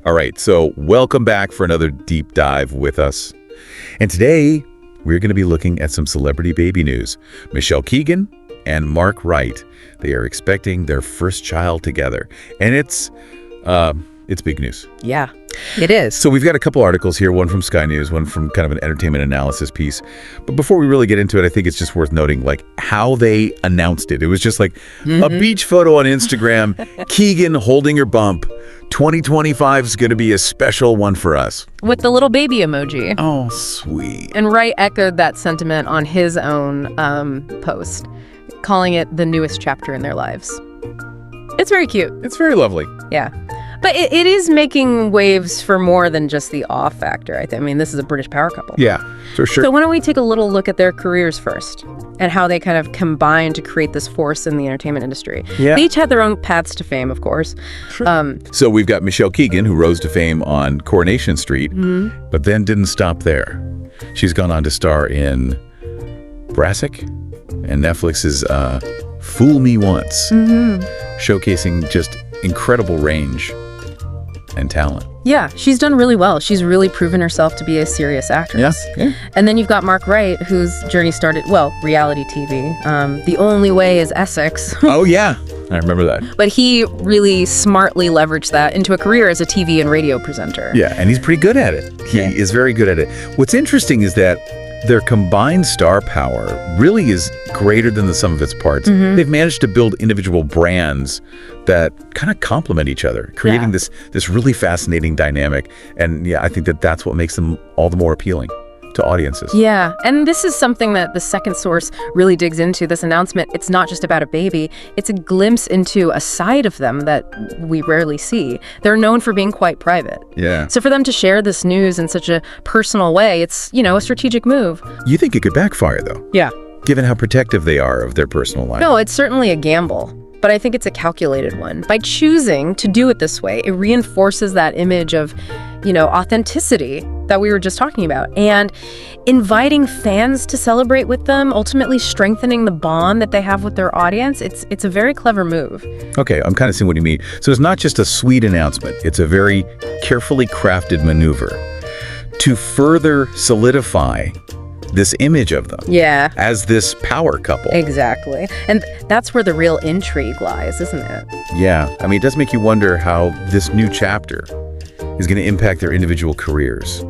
All right, so welcome back for another deep dive with us. And today, we're going to be looking at some celebrity baby news. Michelle Keegan and Mark Wright, they are expecting their first child together. And it's big news. Yeah, it is. So we've got a couple articles here, one from Sky News, one from kind of an entertainment analysis piece. But before we really get into it, I think it's just worth noting like how they announced it. It was just like a beach photo on Instagram, Keegan holding her bump. 2025 is going to be a special one for us. With the little baby emoji. Oh, sweet. And Wright echoed that sentiment on his own post, calling it the newest chapter in their lives. It's very cute. It's very lovely. Yeah. But it is making waves for more than just the awe factor. I mean, this is a British power couple. Yeah, for sure. So why don't we take a little look at their careers first and how they kind of combine to create this force in the entertainment industry. Yeah. They each had their own paths to fame, of course. Sure. So we've got Michelle Keegan, who rose to fame on Coronation Street, but then didn't stop there. She's gone on to star in Brassic and Netflix's Fool Me Once, showcasing just incredible range and talent. Yeah, she's done really well. She's really proven herself to be a serious actress. Yeah. And then you've got Mark Wright, whose journey started, reality TV. The Only Way Is Essex. Oh, yeah. I remember that. But he really smartly leveraged that into a career as a TV and radio presenter. Yeah, and he's pretty good at it. He is very good at it. What's interesting is that their combined star power really is greater than the sum of its parts. They've managed to build individual brands that kind of complement each other, creating this really fascinating dynamic. And yeah, I think that's what makes them all the more appealing to audiences. Yeah, and this is something that the second source really digs into, this announcement. It's not just about a baby, it's a glimpse into a side of them that we rarely see. They're known for being quite private. Yeah. So for them to share this news in such a personal way, it's, a strategic move. You think it could backfire, though? Yeah. Given how protective they are of their personal life. No, it's certainly a gamble, but I think it's a calculated one. By choosing to do it this way, it reinforces that image of, authenticity that we were just talking about, and inviting fans to celebrate with them, ultimately strengthening the bond that they have with their audience. It's a very clever move. Okay, I'm kind of seeing what you mean. So it's not just a sweet announcement. It's a very carefully crafted maneuver to further solidify this image of them as this power couple. Exactly. And that's where the real intrigue lies, isn't it? Yeah. I mean, it does make you wonder how this new chapter is going to impact their individual careers.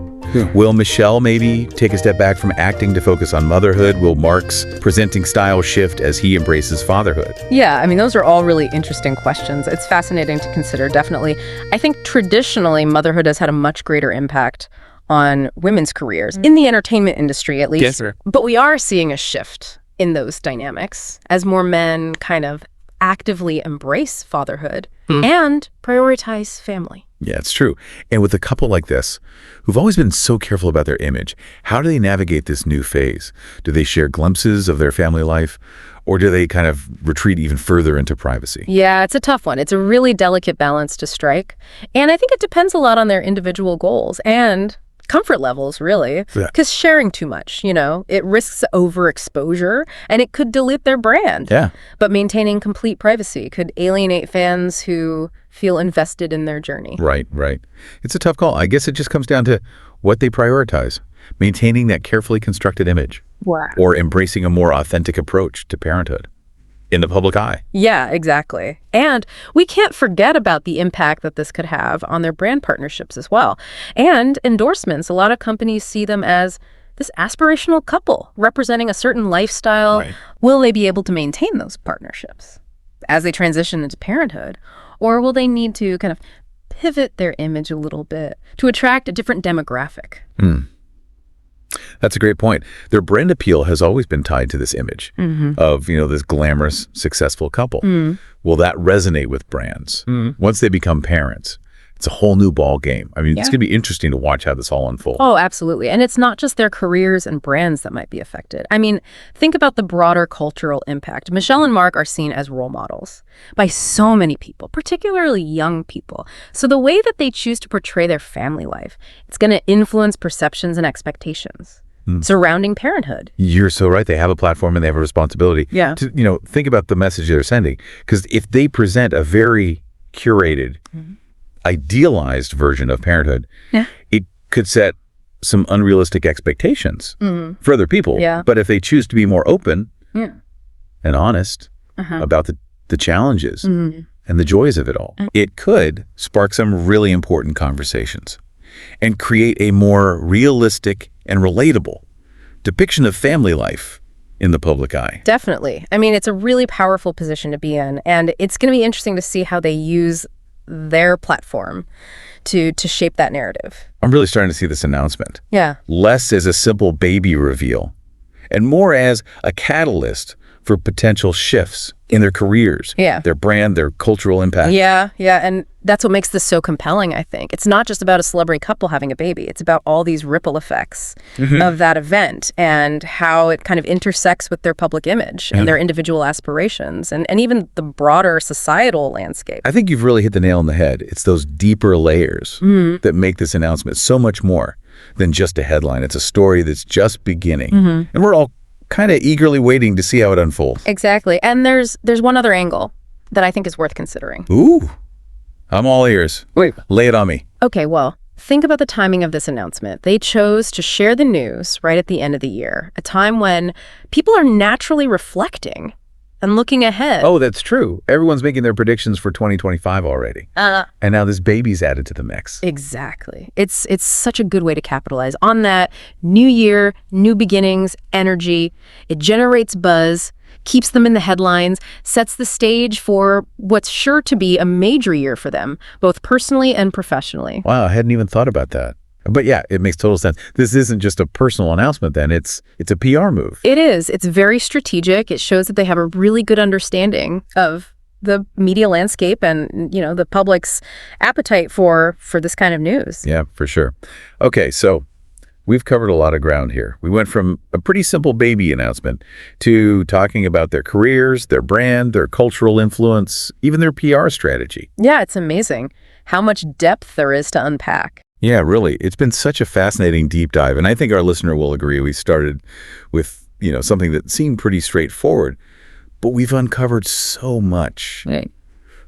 Will Michelle maybe take a step back from acting to focus on motherhood? Will Mark's presenting style shift as he embraces fatherhood? Yeah, I mean, those are all really interesting questions. It's fascinating to consider, definitely. I think traditionally, motherhood has had a much greater impact on women's careers, in the entertainment industry at least. Yes, sir. But we are seeing a shift in those dynamics as more men kind of actively embrace fatherhood and prioritize family. Yeah, it's true. And with a couple like this, who've always been so careful about their image, how do they navigate this new phase? Do they share glimpses of their family life, or do they kind of retreat even further into privacy? Yeah, it's a tough one. It's a really delicate balance to strike. And I think it depends a lot on their individual goals and comfort levels, really, because sharing too much, it risks overexposure and it could dilute their brand. Yeah. But maintaining complete privacy could alienate fans who feel invested in their journey. Right. It's a tough call. I guess it just comes down to what they prioritize, maintaining that carefully constructed image or embracing a more authentic approach to parenthood in the public eye. Yeah, exactly. And we can't forget about the impact that this could have on their brand partnerships as well. And endorsements. A lot of companies see them as this aspirational couple representing a certain lifestyle. Right. Will they be able to maintain those partnerships as they transition into parenthood? Or will they need to kind of pivot their image a little bit to attract a different demographic? That's a great point. Their brand appeal has always been tied to this image of, this glamorous, successful couple. Will that resonate with brands once they become parents? It's a whole new ball game. I mean, it's going to be interesting to watch how this all unfolds. Oh, absolutely. And it's not just their careers and brands that might be affected. I mean, think about the broader cultural impact. Michelle and Mark are seen as role models by so many people, particularly young people. So the way that they choose to portray their family life, it's going to influence perceptions and expectations surrounding parenthood. You're so right. They have a platform and they have a responsibility to, think about the message they're sending. Because if they present a very curated idealized version of parenthood, Yeah. it could set some unrealistic expectations for other people. Yeah. But if they choose to be more open and honest about the challenges and the joys of it all, it could spark some really important conversations and create a more realistic and relatable depiction of family life in the public eye. Definitely. I mean, it's a really powerful position to be in, and it's going to be interesting to see how they use their platform to shape that narrative. I'm really starting to see this announcement Yeah. less as a simple baby reveal and more as a catalyst for potential shifts in their careers, their brand, their cultural impact. Yeah, and that's what makes this so compelling, I think. It's not just about a celebrity couple having a baby. It's about all these ripple effects of that event and how it kind of intersects with their public image and their individual aspirations and even the broader societal landscape. I think you've really hit the nail on the head. It's those deeper layers that make this announcement so much more than just a headline. It's a story that's just beginning. And we're all kind of eagerly waiting to see how it unfolds. Exactly. And there's one other angle that I think is worth considering. Ooh, I'm all ears. Wait, lay it on me. Okay, well, think about the timing of this announcement. They chose to share the news right at the end of the year, a time when people are naturally reflecting and looking ahead. Oh, that's true. Everyone's making their predictions for 2025 already. And now this baby's added to the mix. Exactly. It's such a good way to capitalize on that new year, new beginnings, energy. It generates buzz, keeps them in the headlines, sets the stage for what's sure to be a major year for them, both personally and professionally. Wow, I hadn't even thought about that. But yeah, it makes total sense. This isn't just a personal announcement then, it's a PR move. It is. It's very strategic. It shows that they have a really good understanding of the media landscape and, the public's appetite for this kind of news. Yeah, for sure. Okay, so we've covered a lot of ground here. We went from a pretty simple baby announcement to talking about their careers, their brand, their cultural influence, even their PR strategy. Yeah, it's amazing how much depth there is to unpack. Yeah, really. It's been such a fascinating deep dive, and I think our listener will agree. We started with, something that seemed pretty straightforward, but we've uncovered so much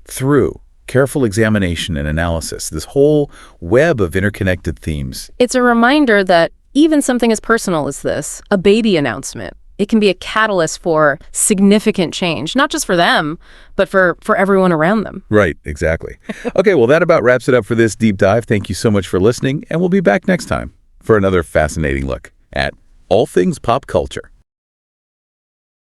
through careful examination and analysis, this whole web of interconnected themes. It's a reminder that even something as personal as this, a baby announcement, it can be a catalyst for significant change, not just for them, but for everyone around them. Right, exactly. Okay, well, that about wraps it up for this deep dive. Thank you so much for listening, and we'll be back next time for another fascinating look at all things pop culture.